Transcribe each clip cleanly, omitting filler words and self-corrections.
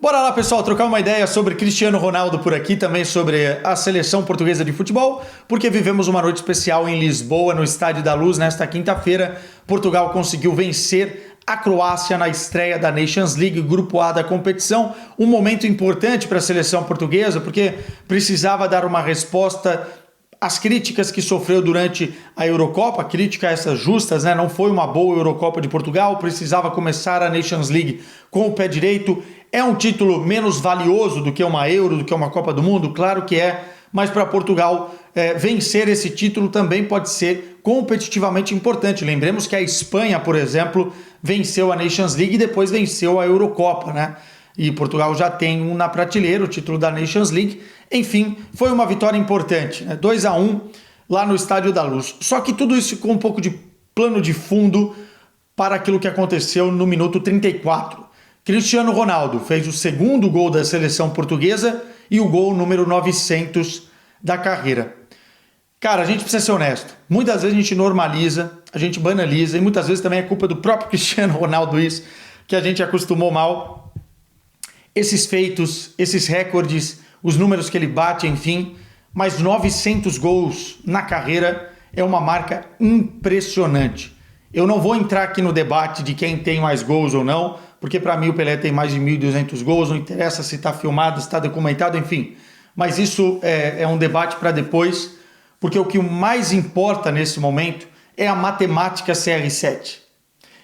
Bora lá, pessoal, trocar uma ideia sobre Cristiano Ronaldo por aqui, também sobre a seleção portuguesa de futebol, porque vivemos uma noite especial em Lisboa, no Estádio da Luz, nesta quinta-feira. Portugal conseguiu vencer a Croácia na estreia da Nations League, grupo A da competição. Um momento importante para a seleção portuguesa, porque precisava dar uma resposta às críticas que sofreu durante a Eurocopa, críticas essas justas, né? Não foi uma boa Eurocopa de Portugal, precisava começar a Nations League com o pé direito. É um título menos valioso do que uma Euro, do que uma Copa do Mundo? Claro que é, mas para Portugal vencer esse título também pode ser competitivamente importante. Lembremos que a Espanha, por exemplo, venceu a Nations League e depois venceu a Eurocopa, né? E Portugal já tem um na prateleira, o título da Nations League. Enfim, foi uma vitória importante, né? 2-1 lá no Estádio da Luz. Só que tudo isso ficou um pouco de plano de fundo para aquilo que aconteceu no minuto 34. Cristiano Ronaldo fez o segundo gol da seleção portuguesa e o gol número 900 da carreira. Cara, a gente precisa ser honesto. Muitas vezes a gente normaliza, a gente banaliza e muitas vezes também é culpa do próprio Cristiano Ronaldo isso, que a gente acostumou mal. Esses feitos, esses recordes, os números que ele bate, enfim, mas 900 gols na carreira é uma marca impressionante. Eu não vou entrar aqui no debate de quem tem mais gols ou não, porque para mim o Pelé tem mais de 1.200 gols, não interessa se está filmado, se está documentado, enfim. Mas isso é um debate para depois, porque o que mais importa nesse momento é a matemática CR7.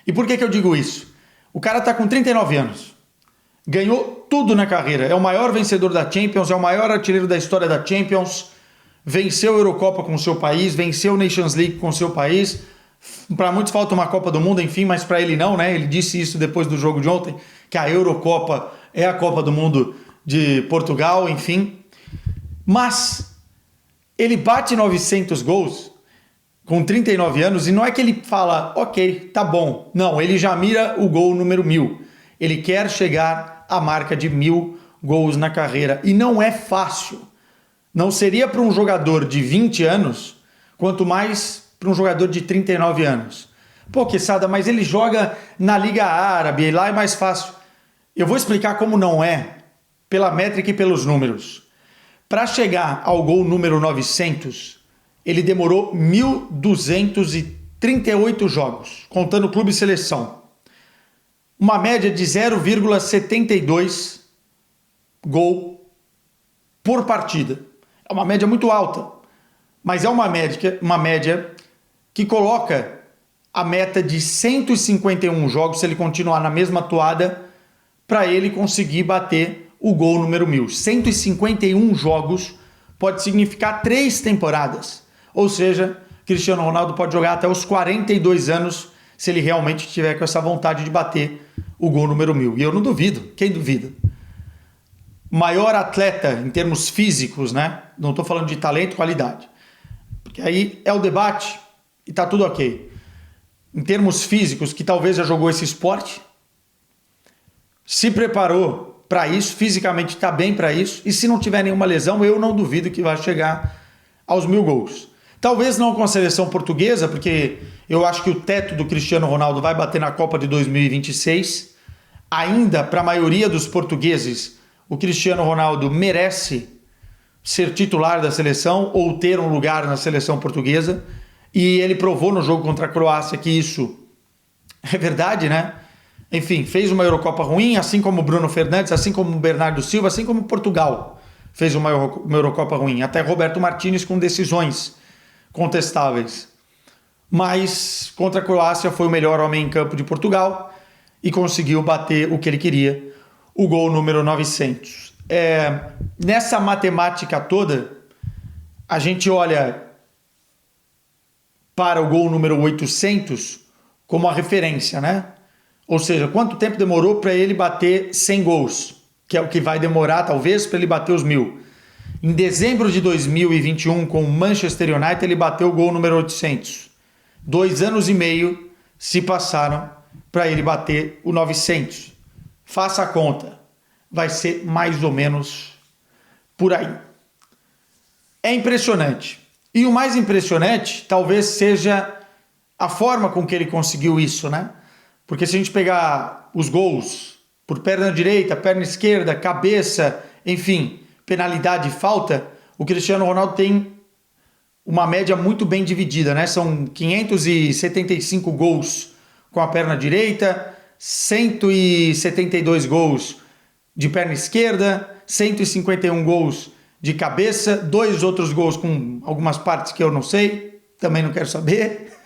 E por que eu digo isso? O cara está com 39 anos, ganhou tudo na carreira, é o maior vencedor da Champions, é o maior artilheiro da história da Champions, venceu a Eurocopa com o seu país, venceu a Nations League com o seu país. Para muitos falta uma Copa do Mundo, enfim, mas para ele não, né? Ele disse isso depois do jogo de ontem, que a Eurocopa é a Copa do Mundo de Portugal, enfim. Mas ele bate 900 gols com 39 anos e não é que ele fala, ok, tá bom. Não, ele já mira o gol número 1000. Ele quer chegar à marca de 1000 gols na carreira e não é fácil. Não seria para um jogador de 20 anos, quanto mais para um jogador de 39 anos. Pô, Quesada, mas ele joga na Liga Árabe, e lá é mais fácil. Eu vou explicar como não é, pela métrica e pelos números. Para chegar ao gol número 900, ele demorou 1.238 jogos, contando clube e seleção. Uma média de 0,72 gol por partida. É uma média muito alta, mas é uma média que coloca a meta de 151 jogos, se ele continuar na mesma toada, para ele conseguir bater o gol número 1000. 151 jogos pode significar 3 temporadas. Ou seja, Cristiano Ronaldo pode jogar até os 42 anos se ele realmente tiver com essa vontade de bater o gol número 1000. E eu não duvido. Quem duvida? Maior atleta em termos físicos, né? Não estou falando de talento e qualidade. Porque aí é o debate e tá tudo ok. Em termos físicos, que talvez já jogou esse esporte, se preparou para isso, fisicamente está bem para isso, e se não tiver nenhuma lesão, eu não duvido que vai chegar aos 1000 gols. Talvez não com a seleção portuguesa, porque eu acho que o teto do Cristiano Ronaldo vai bater na Copa de 2026. Ainda, para a maioria dos portugueses, o Cristiano Ronaldo merece ser titular da seleção ou ter um lugar na seleção portuguesa. E ele provou no jogo contra a Croácia que isso é verdade, né? Enfim, fez uma Eurocopa ruim, assim como o Bruno Fernandes, assim como o Bernardo Silva, assim como Portugal fez uma Eurocopa ruim. Até Roberto Martínez com decisões contestáveis. Mas contra a Croácia foi o melhor homem em campo de Portugal e conseguiu bater o que ele queria, o gol número 900. Nessa matemática toda, a gente olha para o gol número 800 como a referência, né? Ou seja, quanto tempo demorou para ele bater 100 gols, que é o que vai demorar, talvez, para ele bater os 1000. Em dezembro de 2021, com o Manchester United, ele bateu o gol número 800. 2 anos e meio se passaram para ele bater o 900. Faça a conta. Vai ser mais ou menos por aí. É impressionante. E o mais impressionante talvez seja a forma com que ele conseguiu isso, né? Porque se a gente pegar os gols por perna direita, perna esquerda, cabeça, enfim, penalidade e falta, o Cristiano Ronaldo tem uma média muito bem dividida, né? São 575 gols com a perna direita, 172 gols de perna esquerda, 151 gols de cabeça, 2 outros gols com algumas partes que eu não sei, também não quero saber.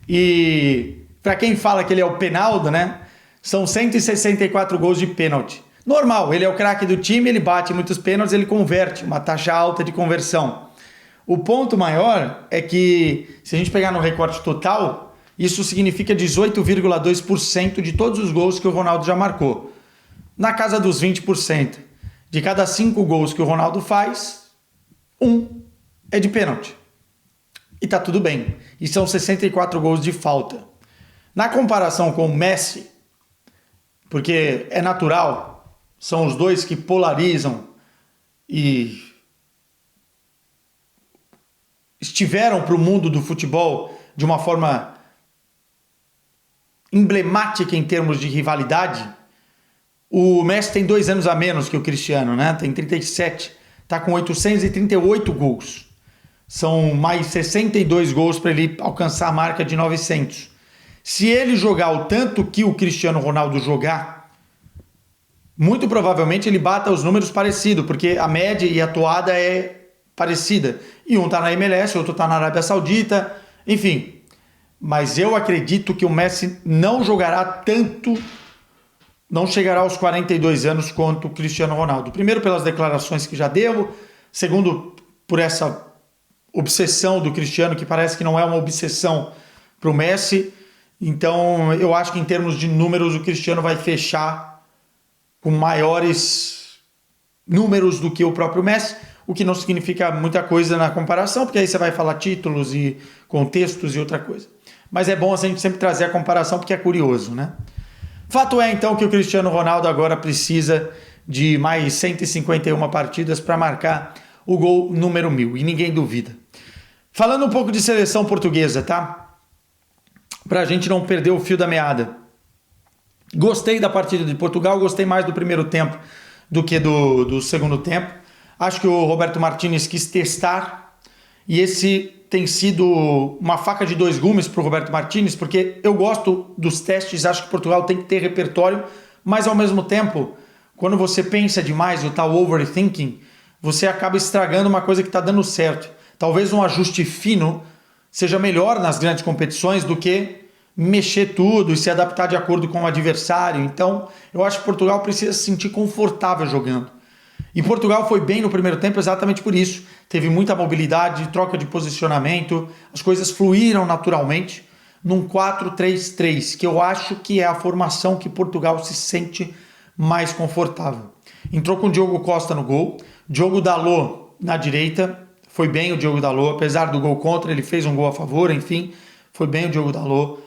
E para quem fala que ele é o Penaldo, né? São 164 gols de pênalti. Normal, ele é o craque do time, ele bate muitos pênaltis, ele converte, uma taxa alta de conversão. O ponto maior é que, se a gente pegar no recorte total, isso significa 18,2% de todos os gols que o Ronaldo já marcou. Na casa dos 20%. De cada 5 gols que o Ronaldo faz, 1 é de pênalti. E tá tudo bem. E são 64 gols de falta. Na comparação com o Messi, porque é natural, são os dois que polarizam e estiveram para o mundo do futebol de uma forma emblemática em termos de rivalidade. O Messi tem 2 anos a menos que o Cristiano, né? Tem 37, está com 838 gols. São mais 62 gols para ele alcançar a marca de 900. Se ele jogar o tanto que o Cristiano Ronaldo jogar, muito provavelmente ele bata os números parecidos, porque a média e a toada é parecida. E um está na MLS, outro está na Arábia Saudita, enfim. Mas eu acredito que o Messi não jogará tanto, não chegará aos 42 anos quanto o Cristiano Ronaldo. Primeiro pelas declarações que já deu, segundo por essa obsessão do Cristiano, que parece que não é uma obsessão para o Messi. Então eu acho que em termos de números o Cristiano vai fechar com maiores números do que o próprio Messi, o que não significa muita coisa na comparação, porque aí você vai falar títulos e contextos e outra coisa. Mas é bom a gente sempre trazer a comparação porque é curioso, né? Fato é então que o Cristiano Ronaldo agora precisa de mais 151 partidas para marcar o gol número 1000, e ninguém duvida. Falando um pouco de seleção portuguesa, tá? Pra gente não perder o fio da meada. Gostei da partida de Portugal, gostei mais do primeiro tempo do que do segundo tempo. Acho que o Roberto Martínez quis testar e esse tem sido uma faca de 2 gumes para o Roberto Martínez, porque eu gosto dos testes, acho que Portugal tem que ter repertório, mas ao mesmo tempo, quando você pensa demais, o tal overthinking, você acaba estragando uma coisa que está dando certo. Talvez um ajuste fino seja melhor nas grandes competições do que mexer tudo e se adaptar de acordo com o adversário. Então, eu acho que Portugal precisa se sentir confortável jogando. E Portugal foi bem no primeiro tempo exatamente por isso. Teve muita mobilidade, troca de posicionamento, as coisas fluíram naturalmente num 4-3-3, que eu acho que é a formação que Portugal se sente mais confortável. Entrou com o Diogo Costa no gol, Diogo Dalot na direita, foi bem o Diogo Dalot, apesar do gol contra, ele fez um gol a favor, enfim, foi bem o Diogo Dalot.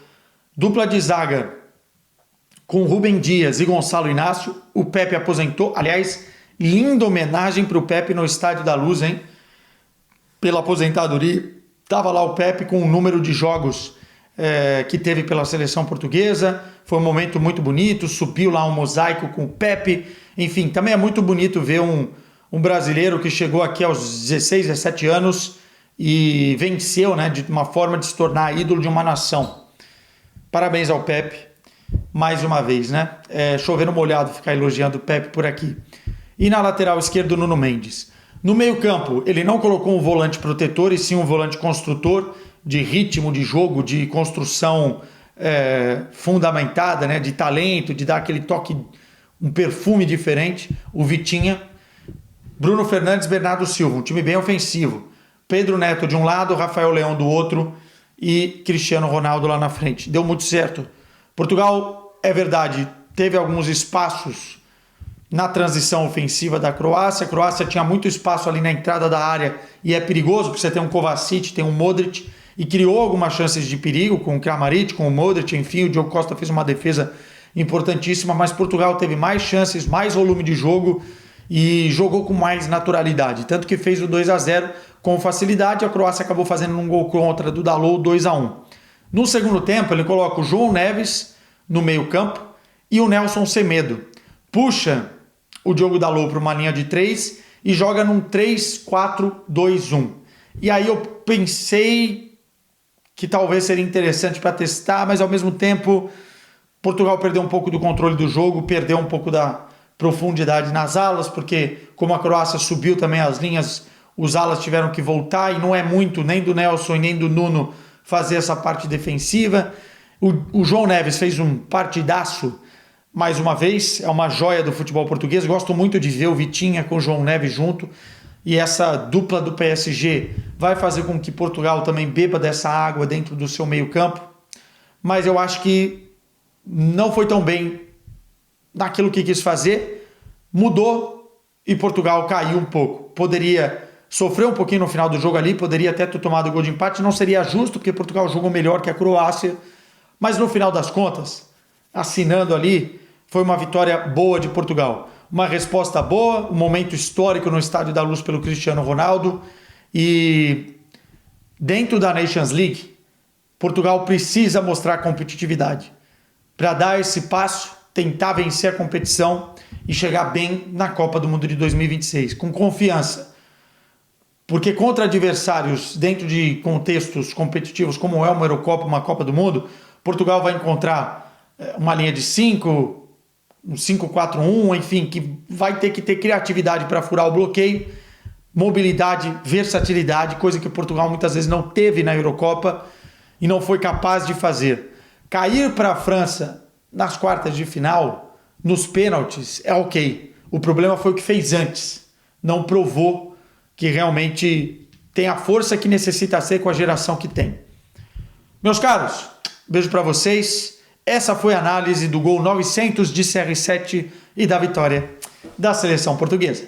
Dupla de zaga com Rubem Dias e Gonçalo Inácio. O Pepe aposentou. Aliás, linda homenagem para o Pepe no Estádio da Luz, hein? Pela aposentadoria. Estava lá o Pepe com o número de jogos que teve pela seleção portuguesa. Foi um momento muito bonito. Subiu lá um mosaico com o Pepe. Enfim, também é muito bonito ver um brasileiro que chegou aqui aos 16, 17 anos e venceu, né, de uma forma de se tornar ídolo de uma nação. Parabéns ao Pepe, mais uma vez, né? Chovendo molhado ficar elogiando o Pepe por aqui. E na lateral esquerda, Nuno Mendes. No meio-campo, ele não colocou um volante protetor, e sim um volante construtor, de ritmo de jogo, de construção fundamentada, né? De talento, de dar aquele toque, um perfume diferente. O Vitinha. Bruno Fernandes, Bernardo Silva, um time bem ofensivo. Pedro Neto de um lado, Rafael Leão do outro e Cristiano Ronaldo lá na frente. Deu muito certo. Portugal, é verdade, teve alguns espaços na transição ofensiva da Croácia. A Croácia tinha muito espaço ali na entrada da área e é perigoso, porque você tem um Kovacic, tem um Modric, e criou algumas chances de perigo com o Kramaric, com o Modric, enfim, o Diogo Costa fez uma defesa importantíssima, mas Portugal teve mais chances, mais volume de jogo e jogou com mais naturalidade, tanto que fez o 2-0 com facilidade. A Croácia acabou fazendo um gol contra do Dalot, 2-1. No segundo tempo, ele coloca o João Neves no meio campo e o Nelson Semedo. Puxa o Diogo Dalot para uma linha de 3 e joga num 3-4-2-1. E aí eu pensei que talvez seria interessante para testar, mas ao mesmo tempo Portugal perdeu um pouco do controle do jogo, perdeu um pouco da profundidade nas alas, porque como a Croácia subiu também as linhas, os alas tiveram que voltar, e não é muito nem do Nelson e nem do Nuno fazer essa parte defensiva. O João Neves fez um partidaço, mais uma vez, é uma joia do futebol português. Gosto muito de ver o Vitinha com o João Neves junto, e essa dupla do PSG vai fazer com que Portugal também beba dessa água dentro do seu meio campo, mas eu acho que não foi tão bem naquilo que quis fazer, mudou e Portugal caiu um pouco. Poderia sofrer um pouquinho no final do jogo ali, poderia até ter tomado o gol de empate, não seria justo porque Portugal jogou melhor que a Croácia, mas no final das contas, assinando ali, foi uma vitória boa de Portugal. Uma resposta boa, um momento histórico no Estádio da Luz pelo Cristiano Ronaldo, e dentro da Nations League, Portugal precisa mostrar competitividade para dar esse passo, tentar vencer a competição e chegar bem na Copa do Mundo de 2026, com confiança. Porque contra adversários dentro de contextos competitivos, como é uma Eurocopa, uma Copa do Mundo, Portugal vai encontrar uma linha de 5, um 5-4-1, enfim, que vai ter que ter criatividade para furar o bloqueio, mobilidade, versatilidade, coisa que Portugal muitas vezes não teve na Eurocopa e não foi capaz de fazer. Cair para a França nas quartas de final, nos pênaltis, é ok. O problema foi o que fez antes. Não provou que realmente tem a força que necessita ser com a geração que tem. Meus caros, beijo para vocês. Essa foi a análise do gol 900 de CR7 e da vitória da seleção portuguesa.